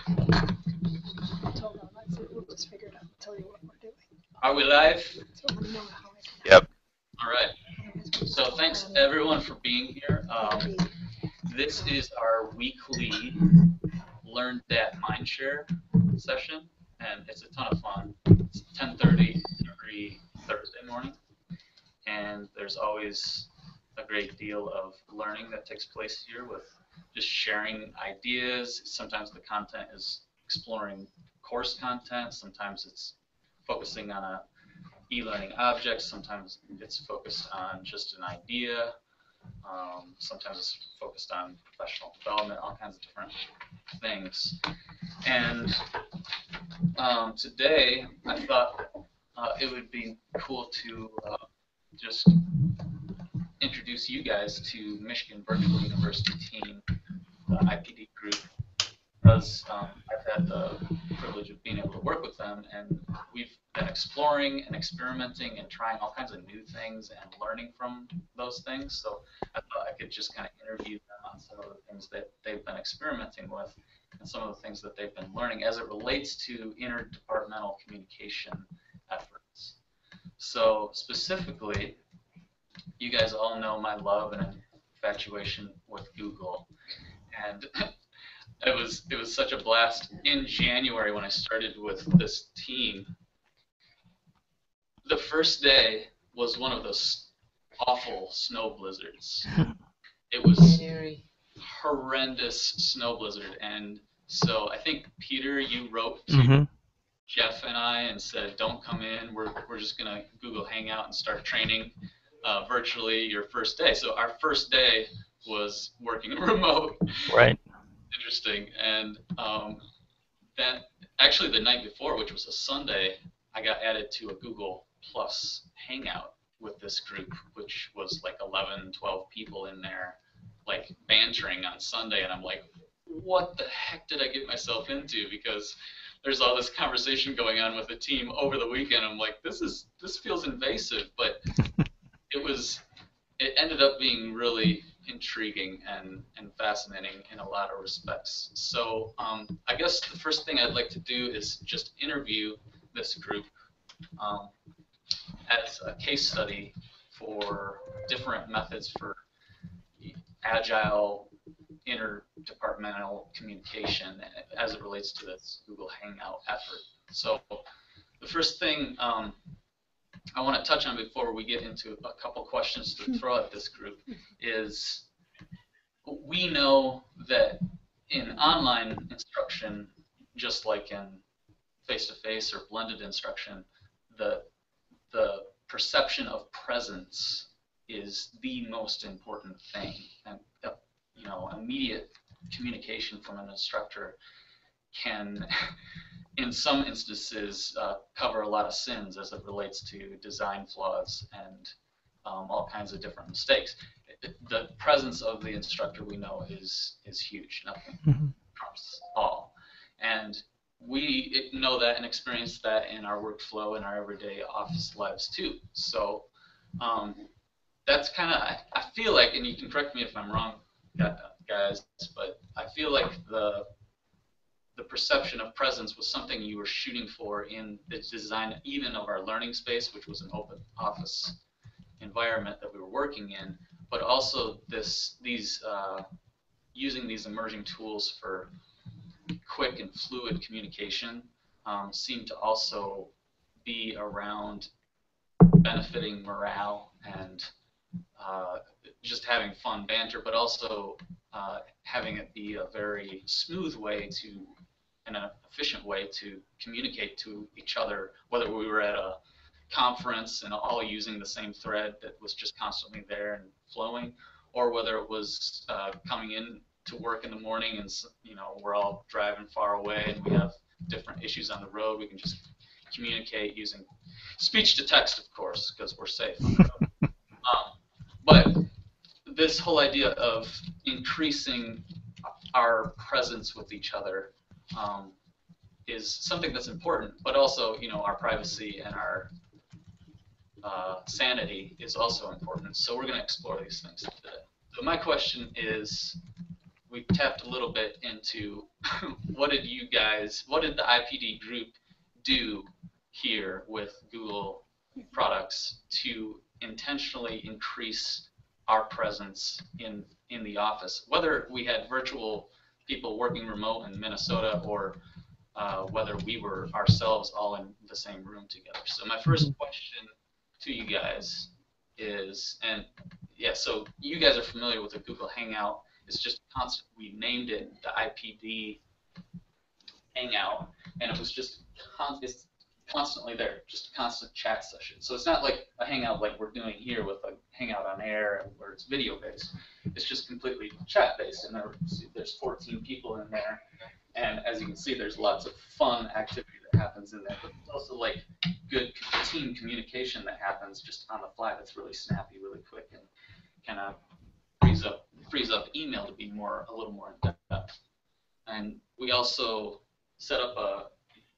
Hold on, we'll just figure it out. Tell you what we're doing. Are we live? So I know how I can. Yep. All right. So thanks everyone for being here. This is our weekly LearnDAT MindShare session, and it's a ton of fun. It's 10:30 every Thursday morning, and there's always a great deal of learning that takes place here with just sharing ideas. Sometimes the content is exploring course content. Sometimes it's focusing on a e-learning object. Sometimes it's focused on just an idea. Sometimes it's focused on professional development, all kinds of different things. And today I thought it would be cool to just introduce you guys to Michigan Virtual University team, the IPD group, because I've had the privilege of being able to work with them, and we've been exploring and experimenting and trying all kinds of new things and learning from those things. So I thought I could just kind of interview them on some of the things that they've been experimenting with and some of the things that they've been learning as it relates to interdepartmental communication efforts. So specifically, you guys all know my love and infatuation with Google, and it was such a blast in January when I started with this team. The first day was one of those awful snow blizzards. It was horrendous snow blizzard, and so I think Peter, you wrote to Jeff and I and said, "Don't come in. We're just gonna Google Hangout and start training virtually your first day." So our first day was working remote. Right. Interesting. And then actually the night before, which was a Sunday, I got added to a Google Plus Hangout with this group, which was like 11, 12 people in there, like bantering on Sunday. And I'm like, what the heck did I get myself into? Because there's all this conversation going on with the team over the weekend. I'm like, this feels invasive, but it ended up being really intriguing and fascinating in a lot of respects. So I guess the first thing I'd like to do is just interview this group as a case study for different methods for agile interdepartmental communication as it relates to this Google Hangout effort. So the first thing I want to touch on before we get into a couple questions to throw at this group is we know that in online instruction, just like in face-to-face or blended instruction, the perception of presence is the most important thing. And immediate communication from an instructor can in some instances cover a lot of sins as it relates to design flaws and all kinds of different mistakes. The presence of the instructor, we know, is huge. Nothing trumps all. And we know that and experience that in our workflow in our everyday office lives too. So that's kind of, I feel like, and you can correct me if I'm wrong, guys, but I feel like the perception of presence was something you were shooting for in the design even of our learning space, which was an open office environment that we were working in, but also using these emerging tools for quick and fluid communication seemed to also be around benefiting morale and just having fun banter, but also having it be a very smooth way and an efficient way to communicate to each other, whether we were at a conference and all using the same thread that was just constantly there and flowing, or whether it was coming in to work in the morning and we're all driving far away and we have different issues on the road. We can just communicate using speech to text, of course, because we're safe on the road. But this whole idea of increasing our presence with each other is something that's important, but also, our privacy and our sanity is also important. So we're going to explore these things today. So my question is, we tapped a little bit into what did the IPD group do here with Google products to intentionally increase our presence in the office, whether we had virtual people working remote in Minnesota or whether we were ourselves all in the same room together. So my first question to you guys is, and yeah, so you guys are familiar with the Google Hangout. It's just constant. We named it the IPD Hangout, and it was just it's constantly there, just a constant chat session. So it's not like a Hangout like we're doing here with a Hangout on air where it's video based. It's just completely chat based, and there's 14 people in there. And as you can see, there's lots of fun activity that happens in there, but it's also like good team communication that happens just on the fly. That's really snappy, really quick, and kind of frees up email to be a little more in depth. And we also set up a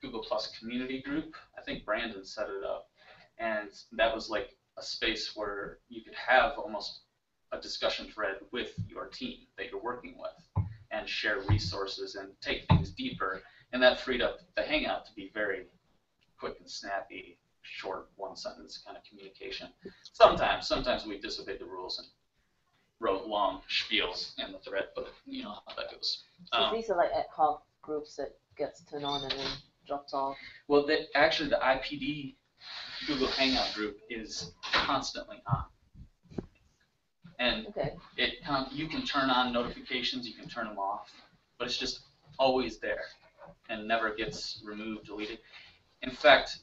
Google Plus community group. I think Brandon set it up, and that was like a space where you could have almost a discussion thread with your team that you're working with, and share resources and take things deeper, and that freed up the Hangout to be very quick and snappy, short, one-sentence kind of communication. Sometimes we disobeyed the rules and wrote long spiels in the thread, but you know how that goes. So these are like ad hoc groups that gets turned on and then drops off? Well, actually the IPD Google Hangout group is constantly on. And you can turn on notifications, you can turn them off, but it's just always there and never gets removed, deleted. In fact,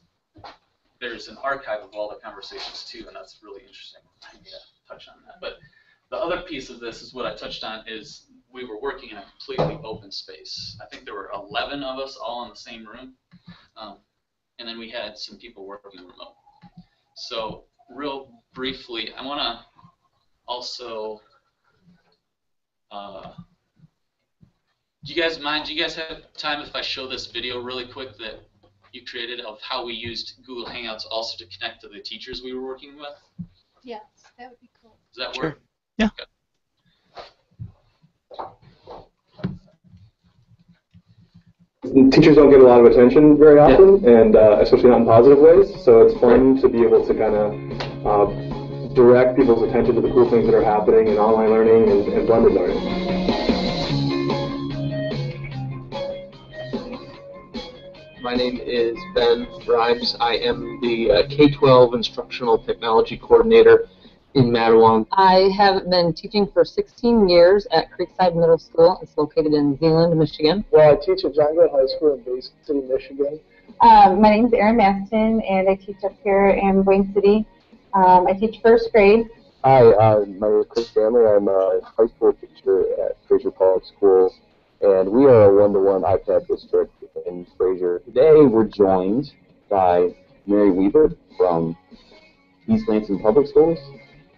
there's an archive of all the conversations too, and that's really interesting. I need to touch on that. But the other piece of this is what I touched on is we were working in a completely open space. I think there were 11 of us all in the same room, and then we had some people working remote. So real briefly, I want to also, do you guys mind? Do you guys have time if I show this video really quick that you created of how we used Google Hangouts also to connect to the teachers we were working with? Yes, that would be cool. Does that work? Sure. Yeah. Okay. Teachers don't get a lot of attention very often, and especially not in positive ways, so it's fun to be able to kind of direct people's attention to the cool things that are happening in online learning and blended learning. My name is Ben Grimes. I am the K-12 Instructional Technology Coordinator in Mattawan. I have been teaching for 16 years at Creekside Middle School. It's located in Zeeland, Michigan. Well, I teach at John Glenn High School in Bay City, Michigan. My name is Erin Maston, and I teach up here in Wayne City. I teach first grade. Hi, my name is Chris Stanley. I'm a high school teacher at Fraser Public School, and we are a one-to-one iPad district in Fraser. Today we're joined by Mary Weaver from East Lansing Public Schools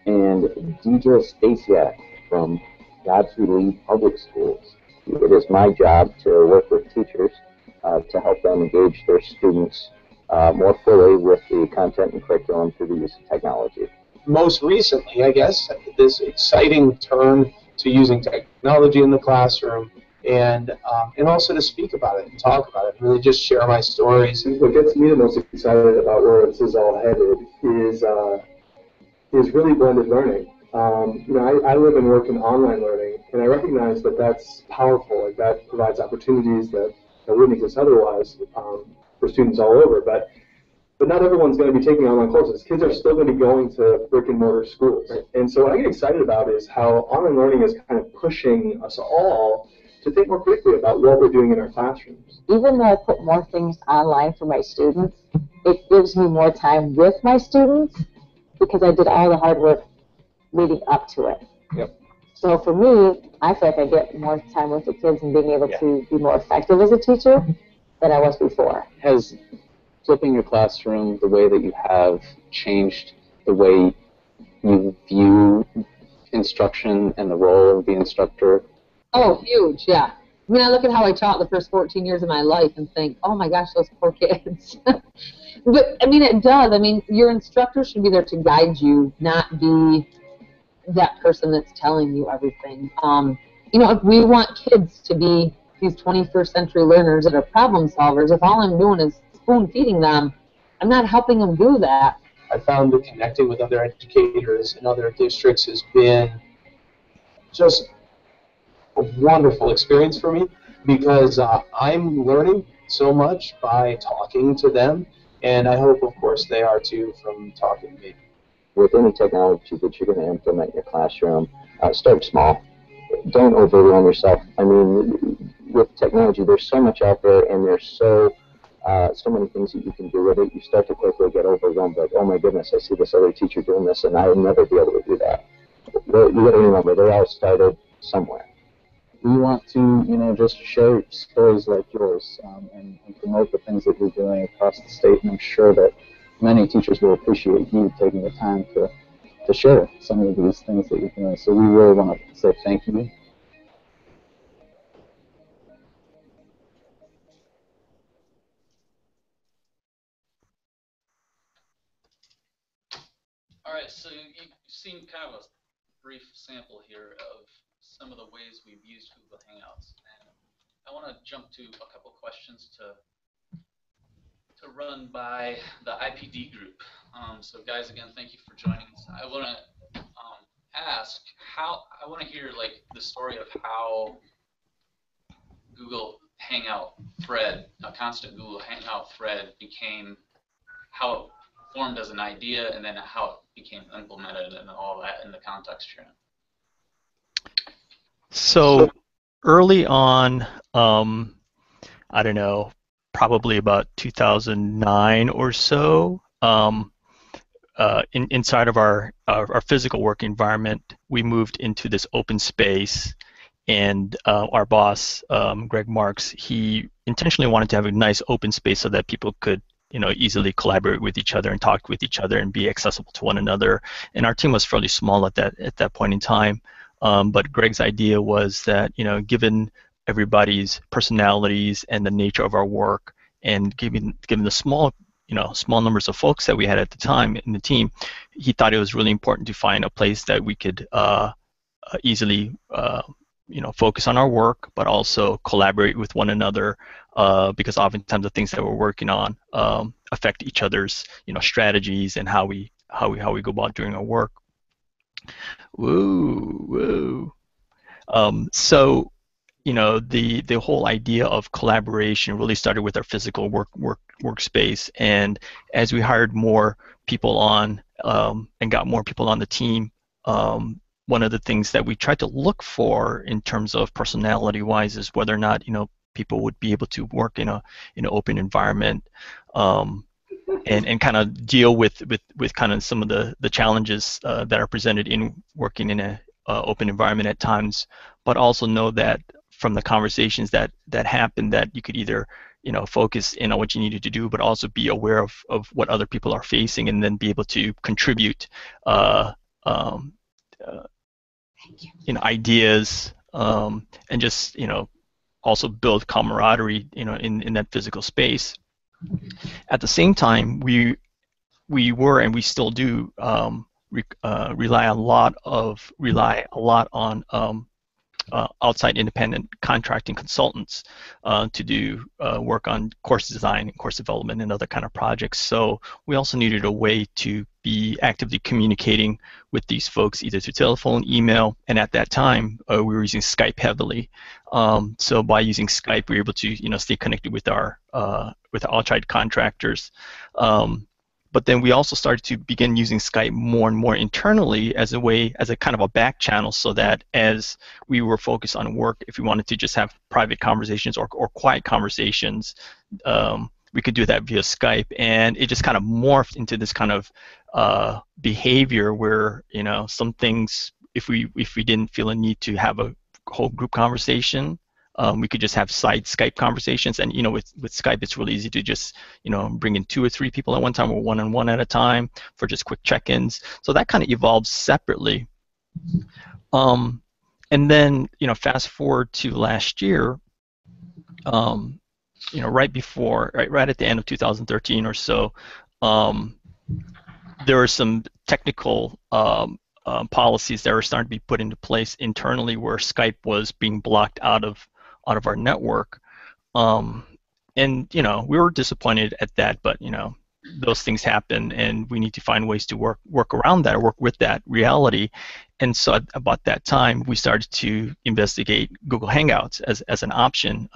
and Deidre Stasiak from Godfrey Lee Public Schools. It is my job to work with teachers to help them engage their students more fully with the content and curriculum through the use of technology. Most recently, I guess, this exciting turn to using technology in the classroom, and also to speak about it and talk about it, and really just share my stories. What gets me the most excited about where this is all headed is really blended learning. You know, I live and work in online learning, and I recognize that that's powerful. Like that provides opportunities that wouldn't exist otherwise for students all over. But not everyone's going to be taking online courses. Kids are still going to be going to brick and mortar schools. And so what I get excited about is how online learning is kind of pushing us all to think more critically about what we're doing in our classrooms. Even though I put more things online for my students, it gives me more time with my students because I did all the hard work leading up to it. Yep. So for me, I feel like I get more time with the kids and being able to be more effective as a teacher than I was before. Has flipping your classroom the way that you have changed the way you view instruction and the role of the instructor? Oh, huge, yeah. I mean, I look at how I taught the first 14 years of my life and think, oh my gosh, those poor kids. But, I mean, it does. I mean, your instructor should be there to guide you, not be that person that's telling you everything. you know, if we want kids to be these 21st century learners that are problem solvers, if all I'm doing is spoon feeding them, I'm not helping them do that. I found that connecting with other educators in other districts has been just a wonderful experience for me, because I'm learning so much by talking to them, and I hope, of course, they are too from talking to me. With any technology that you're going to implement in your classroom, start small. Don't overwhelm yourself. I mean, with technology, there's so much out there, and there's so many things that you can do with it. You start to quickly get overwhelmed, like, oh my goodness, I see this other teacher doing this, and I'll never be able to do that. You got to remember, they all started somewhere. We want to, you know, just share stories like yours and promote the things that you're doing across the state, and I'm sure that many teachers will appreciate you taking the time to share some of these things that you're doing. So we really want to say thank you. All right, so you've seen kind of a brief sample here of some of the ways we've used Google Hangouts. And I want to jump to a couple questions to run by the IPD group. So guys, again, thank you for joining us. I want to ask I want to hear like the story of how Google Hangout thread, a constant Google Hangout thread became, how it formed as an idea, and then how it became implemented and all that in the context you're in. So early on, I don't know, probably about 2009 or so, inside of our physical work environment, we moved into this open space, and our boss, Greg Marks, he intentionally wanted to have a nice open space so that people could, you know, easily collaborate with each other and talk with each other and be accessible to one another. And our team was fairly small at that point in time. But Greg's idea was that, you know, given everybody's personalities and the nature of our work, and given the small numbers of folks that we had at the time in the team, he thought it was really important to find a place that we could easily focus on our work, but also collaborate with one another, because oftentimes the things that we're working on affect each other's strategies and how we go about doing our work. So the whole idea of collaboration really started with our physical workspace, and as we hired more people on and got more people on the team, one of the things that we tried to look for in terms of personality-wise is whether or not people would be able to work in an open environment, and kind of deal with kind of some of the challenges that are presented in working in an open environment at times, but also know that from the conversations that happened, that you could either focus in on what you needed to do, but also be aware of what other people are facing, and then be able to contribute ideas, and just also build camaraderie in that physical space. At the same time, we were, and we still do, rely a lot on outside independent contracting consultants to do work on course design, course development, and other kind of projects. So we also needed a way to be actively communicating with these folks, either through telephone, email, and at that time we were using Skype heavily. So by using Skype, we were able to stay connected with our outside contractors. But then we also started to begin using Skype more and more internally as a kind of a back channel, so that as we were focused on work, if we wanted to just have private conversations or quiet conversations, we could do that via Skype. And it just kind of morphed into this kind of behavior where some things, if we didn't feel a need to have a whole group conversation, we could just have side Skype conversations. And with Skype, it's really easy to just bring in 2 or 3 people at one time, or one-on-one at a time, for just quick check-ins. So that kind of evolved separately. And then fast forward to last year, right at the end of 2013 or so, there were some technical policies that were starting to be put into place internally, where Skype was being blocked out of our network. And we were disappointed at that, but those things happen, and we need to find ways to work around that or work with that reality. And so at about that time, we started to investigate Google Hangouts as an option.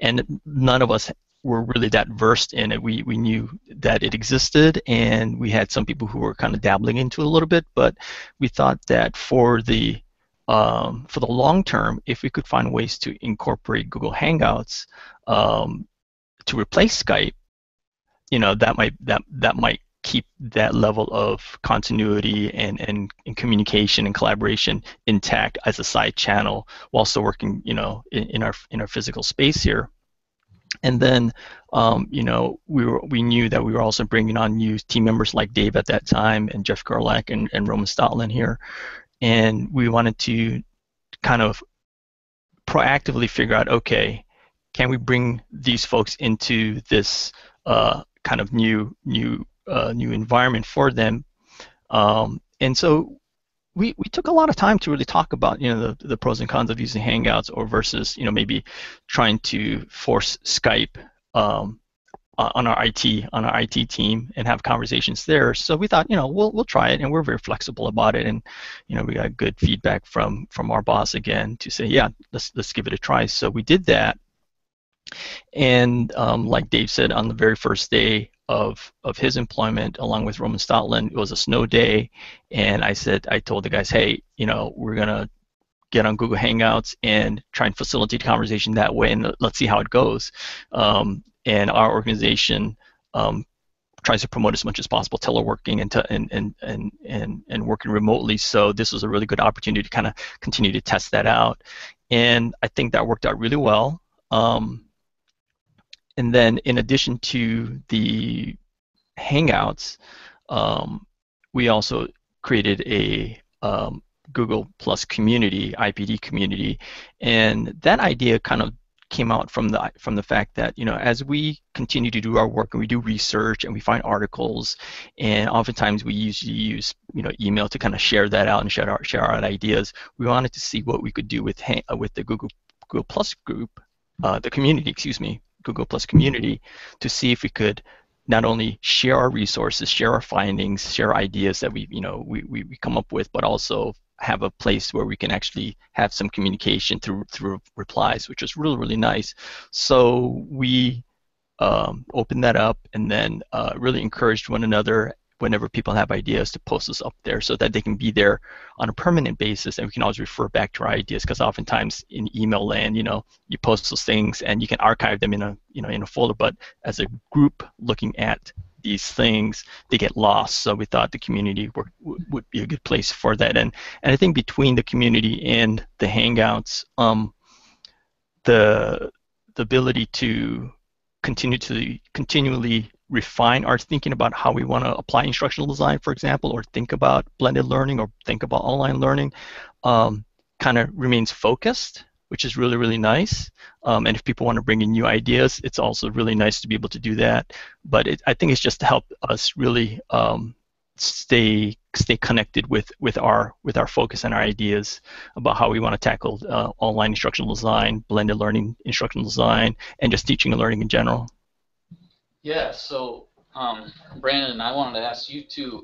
And none of us were really that versed in it. We knew that it existed, and we had some people who were kind of dabbling into it a little bit, but we thought that for the long term, if we could find ways to incorporate Google Hangouts to replace Skype, that might keep that level of continuity and communication and collaboration intact as a side channel, while still working, in our physical space here. And then, we knew that we were also bringing on new team members like Dave at that time, and Jeff Gerlach and Roman Stotland here, and we wanted to kind of proactively figure out, okay, can we bring these folks into this kind of new environment for them? And so we took a lot of time to really talk about the pros and cons of using Hangouts or versus maybe trying to force Skype on our IT team and have conversations there. So we thought we'll try it, and we're very flexible about it, and we got good feedback from our boss again to say, yeah, let's give it a try. So we did that. And like Dave said, on the very first day of his employment, along with Roman Stotland, it was a snow day, and I told the guys, hey, we're gonna get on Google Hangouts and try and facilitate the conversation that way, and let's see how it goes. And our organization tries to promote as much as possible teleworking and working remotely. So this was a really good opportunity to kind of continue to test that out, and I think that worked out really well. And then, in addition to the Hangouts, we also created a Google Plus community, IPD community, and that idea kind of came out from the fact that as we continue to do our work and we do research and we find articles, and oftentimes we usually use email to kind of share that out and share our ideas. We wanted to see what we could do with the Google Plus group, the community, Google Plus community, to see if we could not only share our resources, share our findings, share ideas that we come up with, but also have a place where we can actually have some communication through replies, which was really, really nice. So we opened that up, and then really encouraged one another whenever people have ideas to post us up there, so that they can be there on a permanent basis, and we can always refer back to our ideas, because oftentimes in email land, you post those things and you can archive them in a folder, but as a group looking at these things, they get lost. So we thought the community would be a good place for that, and I think between the community and the Hangouts, the ability to continually refine our thinking about how we want to apply instructional design, for example, or think about blended learning or think about online learning, kind of remains focused, which is really, really nice. And if people want to bring in new ideas, it's also really nice to be able to do that. But I think it's just to help us really stay connected with our focus and our ideas about how we want to tackle online instructional design, blended learning instructional design, and just teaching and learning in general. Yeah, so Brandon, I wanted to ask you too,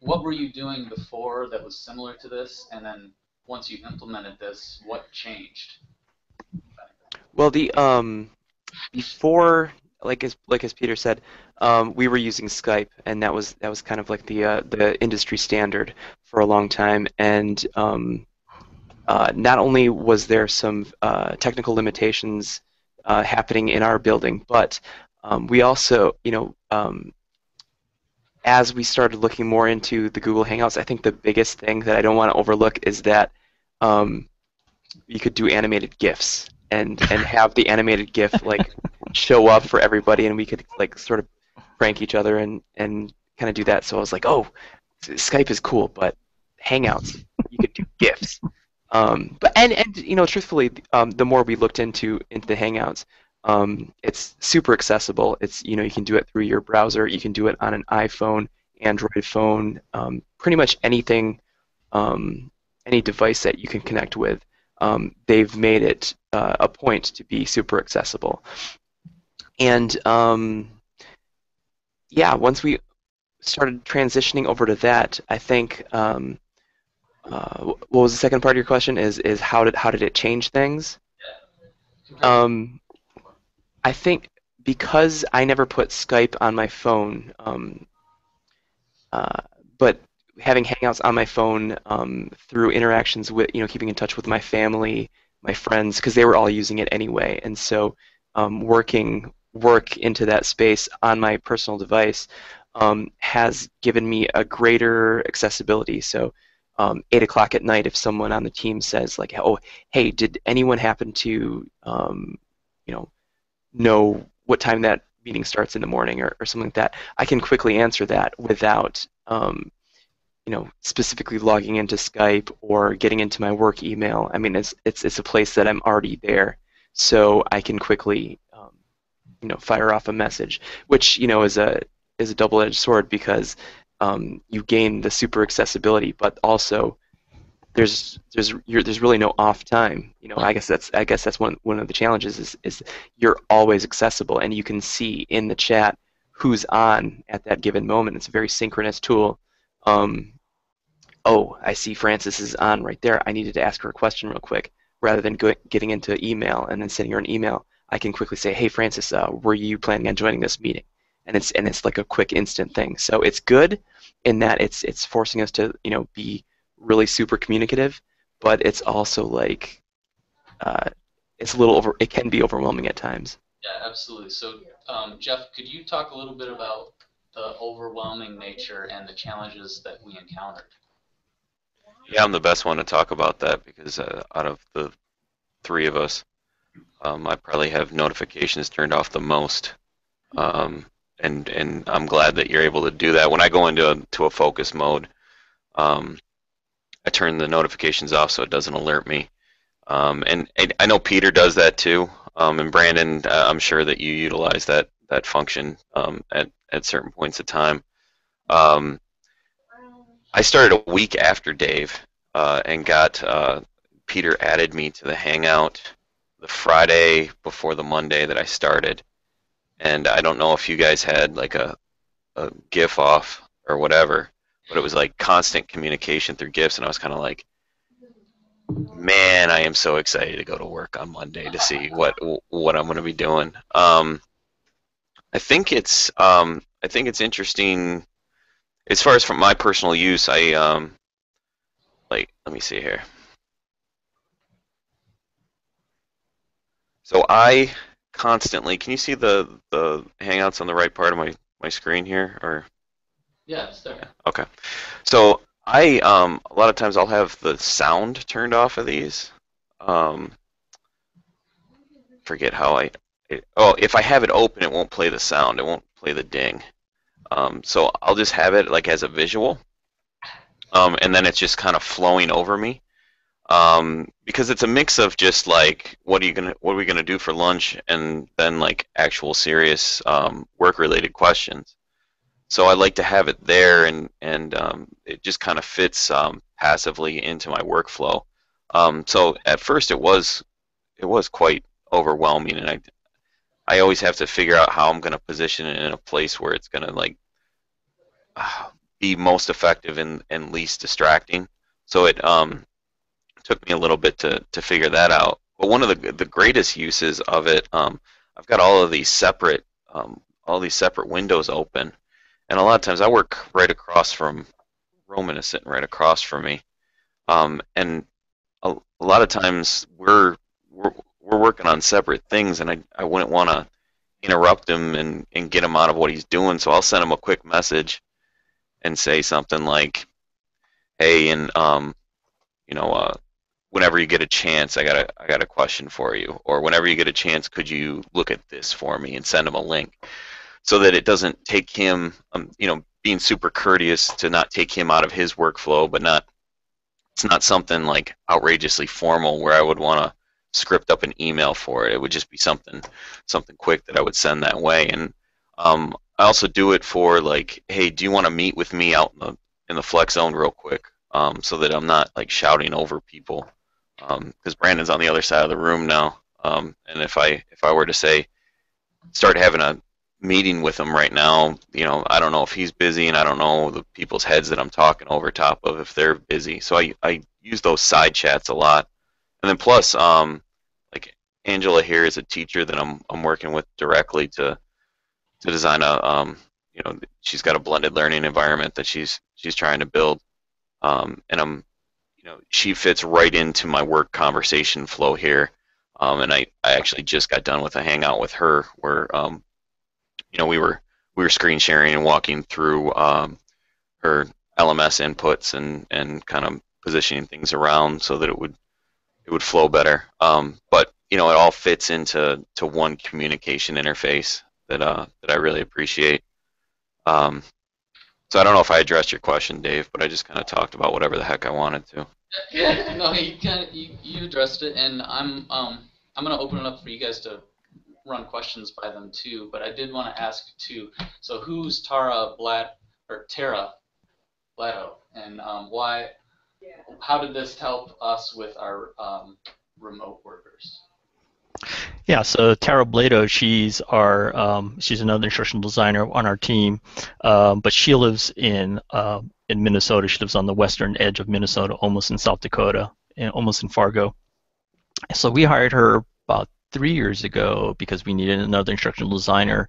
what were you doing before that was similar to this, and then once you implemented this, what changed? Well, before, like as Peter said, we were using Skype, and that was kind of like the industry standard for a long time, and not only was there some technical limitations happening in our building, but we also, as we started looking more into the Google Hangouts, I think the biggest thing that I don't want to overlook is that you could do animated GIFs and have the animated GIF show up for everybody, and we could sort of prank each other and kind of do that. So I was like, oh, Skype is cool, but Hangouts, you could do GIFs. But truthfully, the more we looked into the Hangouts, it's super accessible. It's you can do it through your browser. You can do it on an iPhone, Android phone, pretty much anything, any device that you can connect with. They've made it a point to be super accessible. And yeah, once we started transitioning over to that, I think what was the second part of your question? Is how did it change things? I think because I never put Skype on my phone, but having Hangouts on my phone through interactions with, keeping in touch with my family, my friends, because they were all using it anyway, and so work into that space on my personal device has given me a greater accessibility. So 8 o'clock at night, if someone on the team says like, "Oh, hey, did anyone happen to know what time that meeting starts in the morning," or something like that, I can quickly answer that without specifically logging into Skype or getting into my work email. I mean, it's a place that I'm already there, so I can quickly fire off a message, which is a double-edged sword, because you gain the super accessibility, but also there's really no off time. I guess that's one of the challenges is you're always accessible, and you can see in the chat who's on at that given moment. It's a very synchronous tool. Oh, I see Frances is on right there. I needed to ask her a question real quick. Rather than getting into email and then sending her an email, I can quickly say, "Hey, Frances, were you planning on joining this meeting?" And it's like a quick, instant thing. So it's good in that it's forcing us to be really super communicative, but it's also like it can be overwhelming at times. Yeah, absolutely. So Jeff, could you talk a little bit about the overwhelming nature and the challenges that we encountered? Yeah, I'm the best one to talk about that, because out of the three of us, I probably have notifications turned off the most. And I'm glad that you're able to do that. When I go into a focus mode, I turn the notifications off so it doesn't alert me. And I know Peter does that too. And Brandon, I'm sure that you utilize that function at certain points of time. I started a week after Dave and got Peter added me to the Hangout the Friday before the Monday that I started. And I don't know if you guys had like a GIF off or whatever, but it was like constant communication through GIFs, and I was kind of like, man, I am so excited to go to work on Monday to see what I'm going to be doing. I think it's interesting as far as from my personal use. Let me see here. So I constantly, can you see the Hangouts on the right part of my screen here, or? Yeah, it's there. Yeah, okay. So I a lot of times I'll have the sound turned off of these. Forget how if I have it open, it won't play the sound. It won't play the ding. So I'll just have it like as a visual, and then it's just kind of flowing over me. Because it's a mix of just like what are we gonna do for lunch, and then like actual serious work related questions. So I like to have it there, and it just kind of fits passively into my workflow. So at first it was quite overwhelming, and I always have to figure out how I'm gonna position it in a place where it's gonna like be most effective and least distracting. So it took me a little bit to figure that out. But one of the greatest uses of it, I've got all these separate windows open, and a lot of times I work right across from Roman is sitting right across from me, and a lot of times we're working on separate things, and I wouldn't want to interrupt him and get him out of what he's doing, so I'll send him a quick message and say something like, "Hey, and whenever you get a chance, I got a question for you," or "Whenever you get a chance, could you look at this for me?" and send him a link, so that it doesn't take him, being super courteous to not take him out of his workflow, but it's not something like outrageously formal where I would want to script up an email for it. It would just be something quick that I would send that way. And I also do it for like, hey, do you want to meet with me out in the flex zone real quick, so that I'm not like shouting over people, because Brandon's on the other side of the room now, and if I were to say start having a meeting with him right now, I don't know if he's busy, and I don't know the people's heads that I'm talking over top of if they're busy. So I use those side chats a lot, and then plus, like Angela here is a teacher that I'm working with directly to design a she's got a blended learning environment that she's trying to build, and she fits right into my work conversation flow here, and I actually just got done with a hangout with her where we were screen sharing and walking through her LMS inputs and kind of positioning things around so that it would flow better. But it all fits into one communication interface that I really appreciate. So I don't know if I addressed your question, Dave, but I just kind of talked about whatever the heck I wanted to. Yeah, no, you addressed it, and I'm gonna open it up for you guys to run questions by them too. But I did want to ask too. So who's Tara Blatto, and why? How did this help us with our remote workers? Yeah, so Tara Blado, she's another instructional designer on our team, but she lives in Minnesota. She lives on the western edge of Minnesota, almost in South Dakota, and almost in Fargo. So we hired her about 3 years ago because we needed another instructional designer,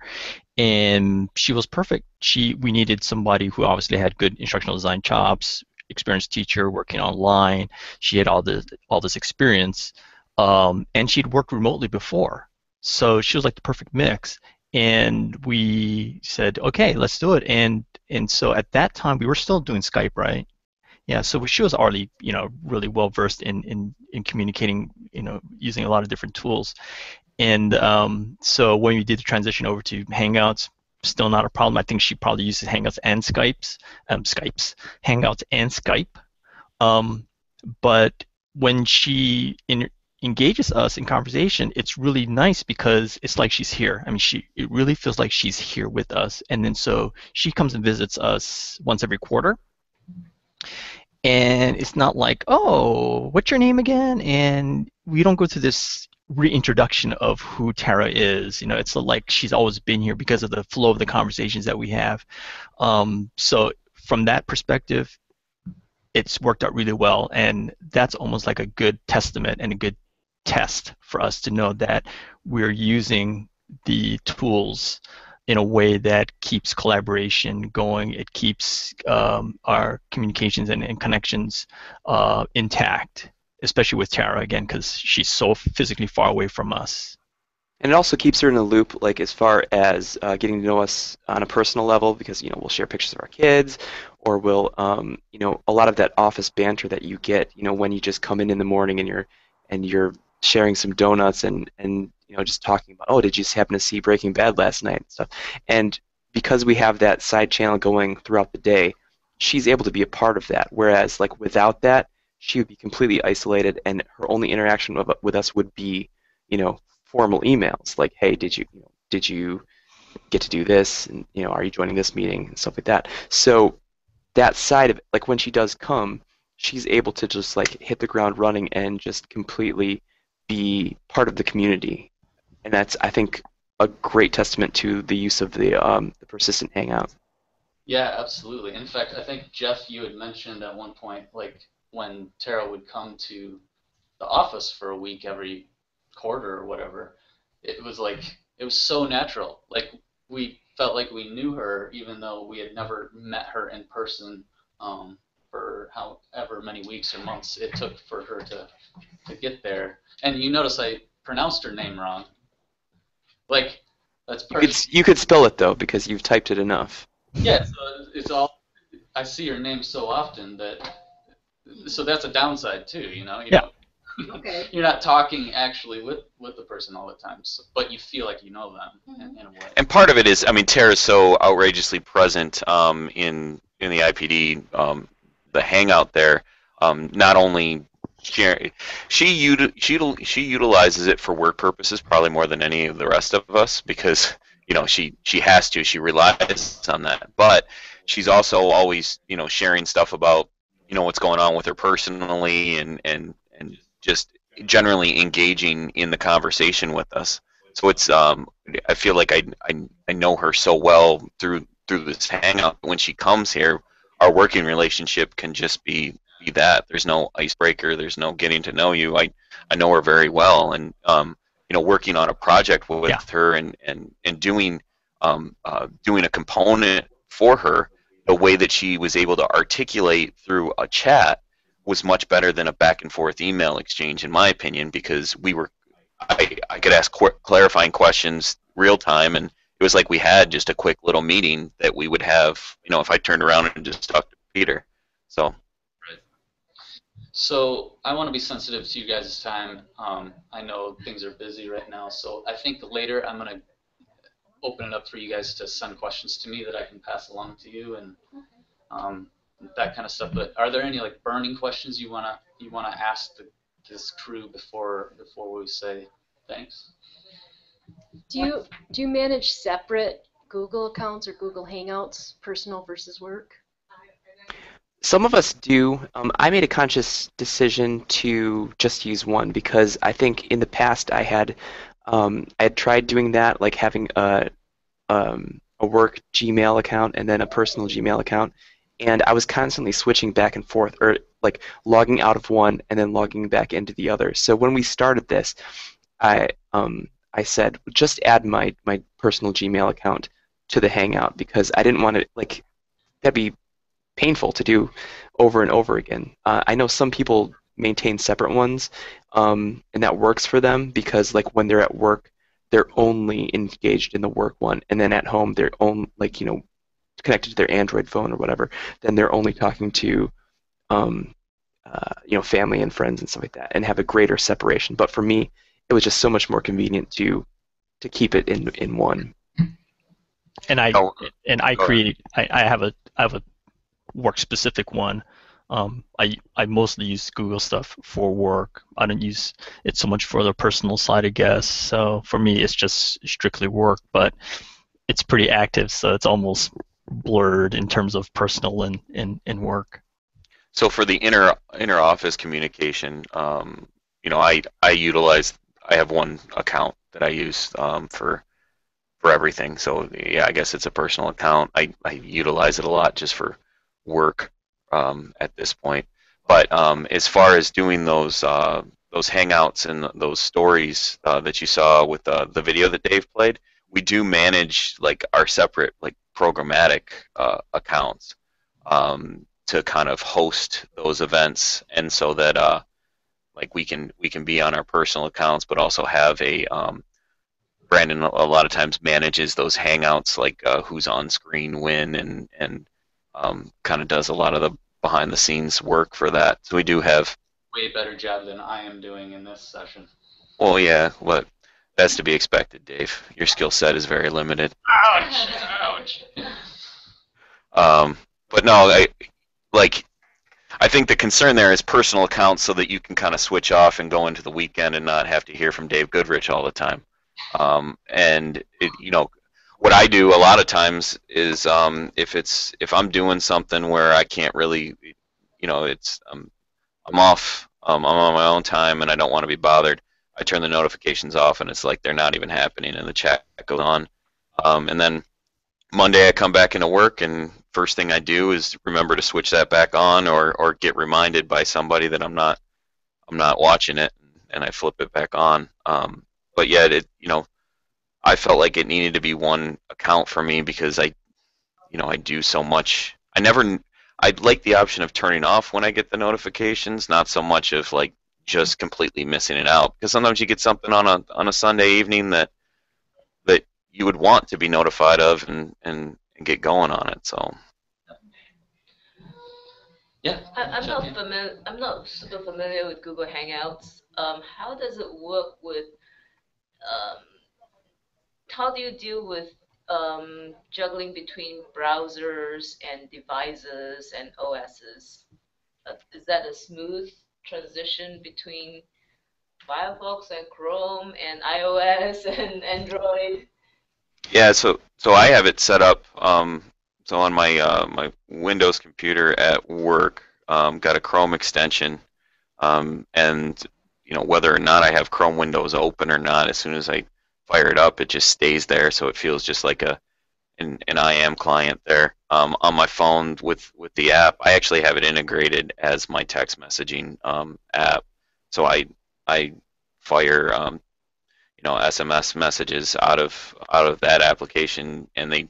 and she was perfect. We needed somebody who obviously had good instructional design chops, experienced teacher working online. She had all this experience. And she'd worked remotely before, so she was like the perfect mix. And we said, okay, let's do it. And so at that time, we were still doing Skype, right? Yeah. So she was already, really well versed in communicating, using a lot of different tools. And so when we did the transition over to Hangouts, still not a problem. I think she probably uses Hangouts and Hangouts and Skype. But when she engages us in conversation, it's really nice because it's like she's here. I mean, it really feels like she's here with us. And then so she comes and visits us once every quarter. And it's not like, oh, what's your name again? And we don't go through this reintroduction of who Tara is. It's like she's always been here because of the flow of the conversations that we have. So from that perspective, it's worked out really well. And that's almost like a good testament and a good test for us to know that we're using the tools in a way that keeps collaboration going. It keeps our communications and connections intact, especially with Tara, again, because she's so physically far away from us. And it also keeps her in the loop, like as far as getting to know us on a personal level, because we'll share pictures of our kids, or we'll a lot of that office banter that you get when you just come in the morning and you're sharing some donuts and just talking about, oh, did you happen to see Breaking Bad last night and stuff. And because we have that side channel going throughout the day, she's able to be a part of that. Whereas like without that, she would be completely isolated, and her only interaction with us would be formal emails like, hey, did you get to do this, and are you joining this meeting and stuff like that. So that side of it, like when she does come, she's able to just like hit the ground running and just completely be part of the community. And that's, I think, a great testament to the use of the persistent Hangout. Yeah, absolutely. In fact, I think, Jeff, you had mentioned at one point, like when Tara would come to the office for a week every quarter or whatever, it was so natural. Like we felt like we knew her even though we had never met her in person for however many weeks or months it took for her to get there. And you notice I pronounced her name wrong. Like, that's perfect. You could spell it though, because you've typed it enough. Yeah, so it's all, I see her name so often so that's a downside too, Yeah. Okay. You're not talking actually with the person all the time, but you feel like you know them in a way. And part of it is, I mean, Tara's so outrageously present in the IPD, the Hangout there. Not only she utilizes it for work purposes probably more than any of the rest of us, because she has to. She relies on that. But she's also always, sharing stuff about, what's going on with her personally, and just generally engaging in the conversation with us. So it's I feel like I know her so well through this hangout. When she comes here, our working relationship can just be that. There's no icebreaker. There's no getting to know you. I know her very well, and working on a project with her and doing doing a component for her, the way that she was able to articulate through a chat was much better than a back and forth email exchange, in my opinion, because I could ask clarifying questions real time, and it was like we had just a quick little meeting that we would have, if I turned around and just talked to Peter. So. So I want to be sensitive to you guys' time. I know things are busy right now, so I think later I'm going to open it up for you guys to send questions to me that I can pass along to you and that kind of stuff. But are there any burning questions you wanna ask this crew before we say thanks? Do you manage separate Google accounts or Google Hangouts, personal versus work? Some of us do. I made a conscious decision to just use one because I think in the past I had tried doing that, like having a work Gmail account and then a personal Gmail account, and I was constantly switching back and forth, or like logging out of one and then logging back into the other. So when we started this, I said just add my personal Gmail account to the Hangout because I didn't want to that'd be painful to do over and over again. I know some people maintain separate ones, and that works for them because when they're at work, they're only engaged in the work one, and then at home they're connected to their Android phone or whatever. Then they're only talking to family and friends and stuff like that, and have a greater separation. But for me, it was just so much more convenient to keep it in one. And I have a work specific one. I mostly use Google stuff for work. I don't use it so much for the personal side, I guess. So for me, it's just strictly work, but it's pretty active, so it's almost blurred in terms of personal and work. So for the inner office communication, I have one account that I use for everything. So yeah, I guess it's a personal account. I utilize it a lot just for work at this point. But as far as doing those hangouts and those stories that you saw with the video that Dave played, we do manage our separate programmatic accounts to kind of host those events, and so that we can be on our personal accounts, but also have a Brandon a lot of times manages those hangouts, who's on screen when, and kind of does a lot of the behind the scenes work for that. So we do have way better job than I am doing in this session. Well, yeah, but that's to be expected, Dave. Your skill set is very limited. Ouch! But no, I think the concern there is personal accounts, so that you can kind of switch off and go into the weekend and not have to hear from Dave Goodrich all the time. And what I do a lot of times is if I'm doing something where I can't really, I'm off, I'm on my own time and I don't want to be bothered, I turn the notifications off and it's like they're not even happening and the chat goes on. And then Monday I come back into work and first thing I do is remember to switch that back on, or get reminded by somebody that I'm not watching it, and I flip it back on. But yet I felt like it needed to be one account for me because I do so much. I'd like the option of turning off when I get the notifications, not so much of just completely missing it out. Because sometimes you get something on a Sunday evening that you would want to be notified of and get going on it. So. Yeah. I'm not super familiar with Google Hangouts. How does it work with? How do you deal with juggling between browsers and devices and OSs? Is that a smooth transition between Firefox and Chrome and iOS and Android? Yeah, so I have it set up. So on my my Windows computer at work, got a Chrome extension, and whether or not I have Chrome windows open or not, as soon as I fire it up, it just stays there. So it feels just like an IM client there. On my phone with the app, I actually have it integrated as my text messaging app. So I fire SMS messages out of that application, and they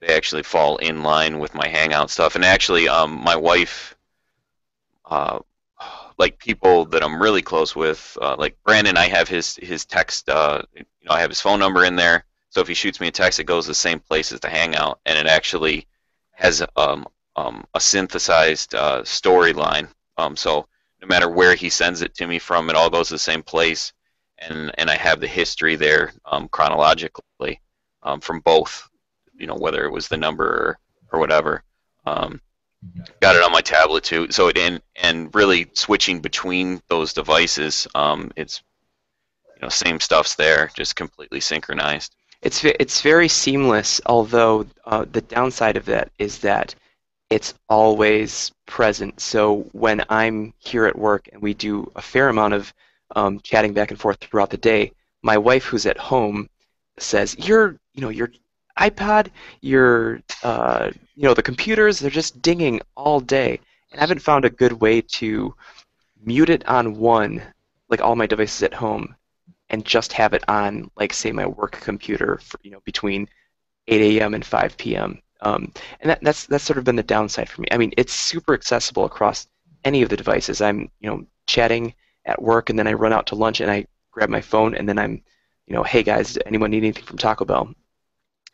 actually fall in line with my Hangout stuff. And actually, my wife, like people that I'm really close with, like Brandon, I have his text. I have his phone number in there. So if he shoots me a text, it goes to the same place as the Hangout, and it actually has a synthesized storyline. So no matter where he sends it to me from, it all goes to the same place, and I have the history there chronologically from both, whether it was the number or whatever. Got it on my tablet too. So and really switching between those devices, it's same stuff's there, just completely synchronized. It's very seamless, although the downside of that is that it's always present. So when I'm here at work and we do a fair amount of chatting back and forth throughout the day, my wife, who's at home, says, your iPod, the computers, they're just dinging all day. And I haven't found a good way to mute it on one, like all my devices at home, and just have it on, like, say, my work computer for, between 8 a.m. and 5 p.m. And that's sort of been the downside for me. I mean, it's super accessible across any of the devices. I'm, chatting at work, and then I run out to lunch, and I grab my phone, and then I'm, hey guys, does anyone need anything from Taco Bell?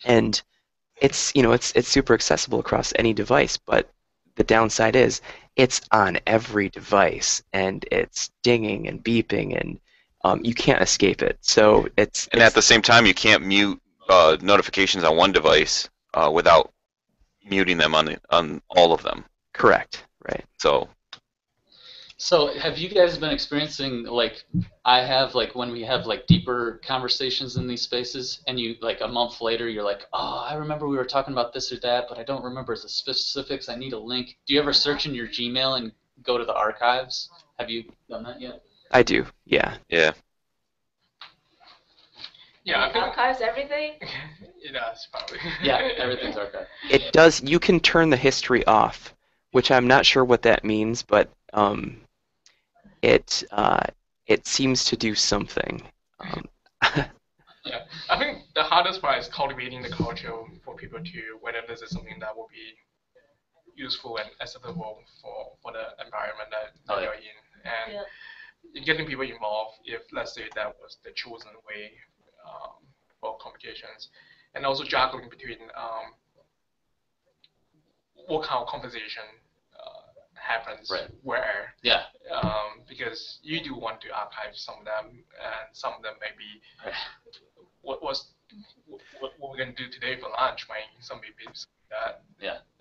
And it's, it's super accessible across any device, but the downside is it's on every device, and it's dinging and beeping, and you can't escape it. So it's at the same time, you can't mute notifications on one device without muting them on all of them. Correct. Right. So have you guys been experiencing, like I have, like when we have like deeper conversations in these spaces, and you, like a month later, you're like, oh, I remember we were talking about this or that, but I don't remember the specifics. I need a link. Do you ever search in your Gmail and go to the archives? Have you done that yet? I do. Yeah. Yeah. Yeah. It archives everything? It does, probably. Yeah, everything's archived. It does. You can turn the history off, which I'm not sure what that means, but it seems to do something. Yeah, I think the hardest part is cultivating the culture for people to, whether this is something that will be useful and acceptable for the environment that you're in, and getting people involved if, let's say, that was the chosen way for communications, and also juggling between what kind of conversation happens where. Yeah. Because you do want to archive some of them, and some of them may be what we're going to do today for lunch might some be that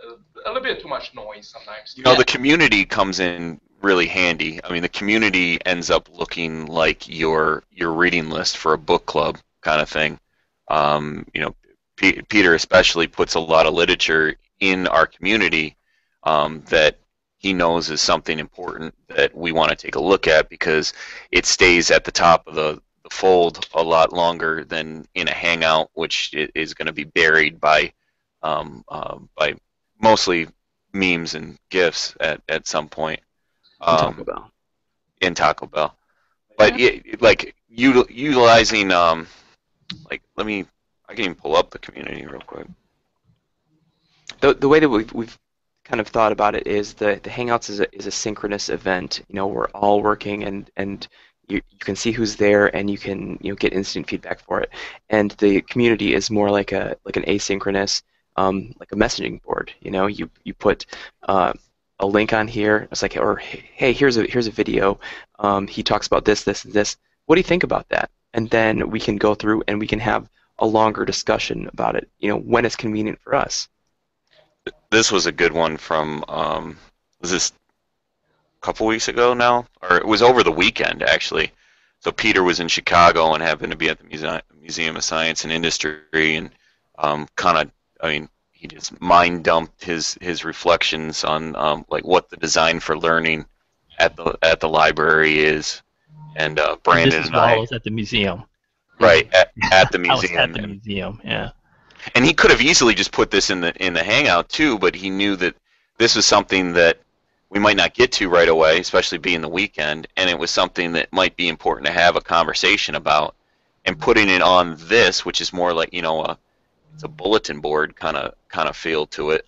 a little bit too much noise sometimes. The community comes in really handy. I mean, the community ends up looking like your reading list for a book club kind of thing. Peter especially puts a lot of literature in our community that he knows is something important that we want to take a look at, because it stays at the top of the fold a lot longer than in a Hangout, which is going to be buried by mostly memes and GIFs at some point. Taco Bell. In Taco Bell. But utilizing I can even pull up the community real quick. The way that we've kind of thought about it is the Hangouts is a synchronous event. We're all working, and you can see who's there, and you can get instant feedback for it. And the community is more like an asynchronous, like a messaging board. You put a link on here. It's like, or hey, here's a video. He talks about this, this, and this. What do you think about that? And then we can go through and we can have a longer discussion about it. When it's convenient for us. This was a good one from, was this a couple weeks ago now? Or it was over the weekend, actually. So Peter was in Chicago and happened to be at the Museum of Science and Industry, and kind of, I mean, he just mind dumped his reflections on like what the design for learning at the library is, and Brandon this is and while I I, was at the museum. right at the I was museum. at the museum, yeah. And he could have easily just put this in the Hangout too, but he knew that this was something that we might not get to right away, especially being the weekend, and it was something that might be important to have a conversation about. And putting it on this, which is more like, you know, it's a bulletin board kind of feel to it.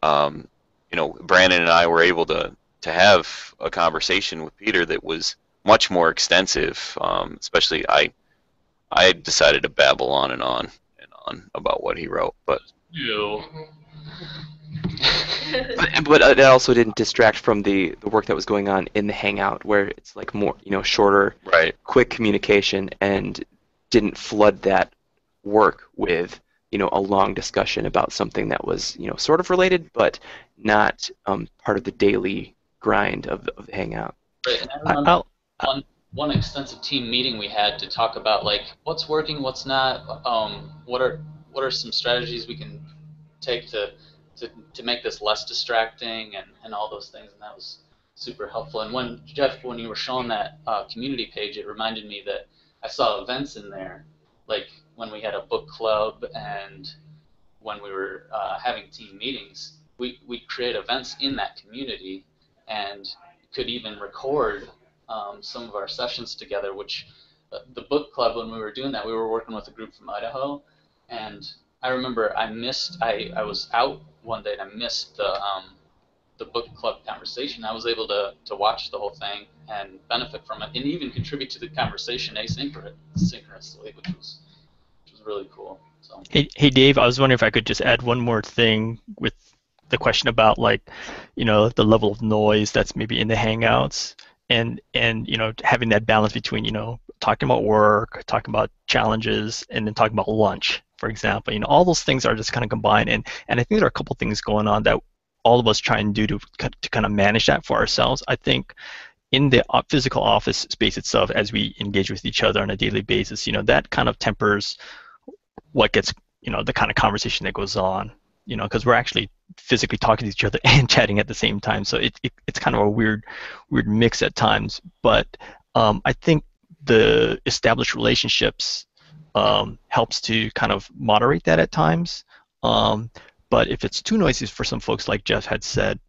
You know, Brandon and I were able to have a conversation with Peter that was much more extensive. Especially I decided to babble on and on about what he wrote, but You. But it also didn't distract from the work that was going on in the Hangout, where it's like more, you know, shorter, right, quick communication, and didn't flood that work with, you know, a long discussion about something that was, you know, sort of related, but not part of the daily grind of the Hangout. Right, and I remember one extensive team meeting we had to talk about like what's working, what's not, what are some strategies we can take to make this less distracting and all those things, and that was super helpful. And when Jeff, when you were showing that community page, it reminded me that I saw events in there, like when we had a book club and when we were having team meetings, we create events in that community and could even record some of our sessions together, which the book club, when we were doing that, we were working with a group from Idaho, and I remember I was out one day and I missed the book club conversation. I was able to watch the whole thing and benefit from it, and even contribute to the conversation asynchronously, which was really cool. So. Hey Dave, I was wondering if I could just add one more thing with the question about, like, you know, the level of noise that's maybe in the Hangouts, and you know, having that balance between, you know, talking about work, talking about challenges, and then talking about lunch, for example. You know, all those things are just kind of combined, and I think there are a couple things going on that all of us try and do to kind of manage that for ourselves. I think in the physical office space itself, as we engage with each other on a daily basis, you know, that kind of tempers what gets, you know, the kind of conversation that goes on, you know, because we're actually physically talking to each other and chatting at the same time. So it's kind of a weird mix at times. But I think the established relationships helps to kind of moderate that at times. But if it's too noisy for some folks, like Jeff had said,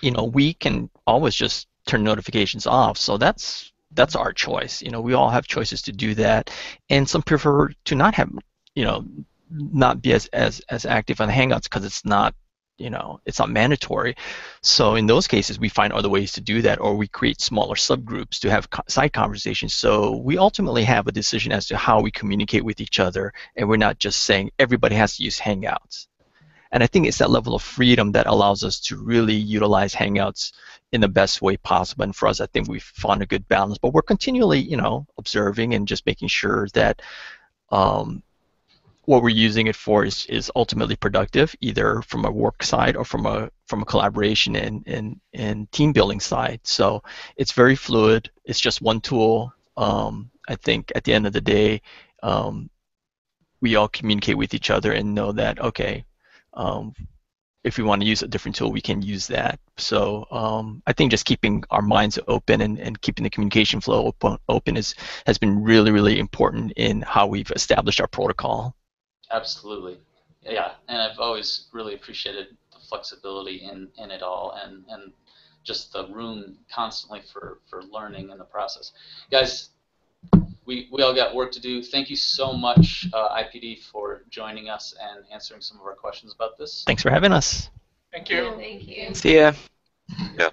you know, we can always just turn notifications off. So that's our choice. You know, we all have choices to do that, and some prefer to not have, you know, not be as active on the Hangouts because it's not, you know, it's not mandatory. So in those cases, we find other ways to do that, or we create smaller subgroups to have side conversations. So we ultimately have a decision as to how we communicate with each other, and we're not just saying everybody has to use Hangouts. And I think it's that level of freedom that allows us to really utilize Hangouts in the best way possible. And for us, I think we've found a good balance. But we're continually, you know, observing and just making sure that what we're using it for is ultimately productive, either from a work side or from a collaboration and team building side. So it's very fluid. It's just one tool. I think at the end of the day, we all communicate with each other and know that, okay, if we want to use a different tool, we can use that. So I think just keeping our minds open and keeping the communication flow open has been really, really important in how we've established our protocol. Absolutely. Yeah, and I've always really appreciated the flexibility in it all, and just the room constantly for learning in the process. Guys, we all got work to do. Thank you so much, IPD, for joining us and answering some of our questions about this. Thanks for having us. Thank you. Thank you. See ya. Yeah.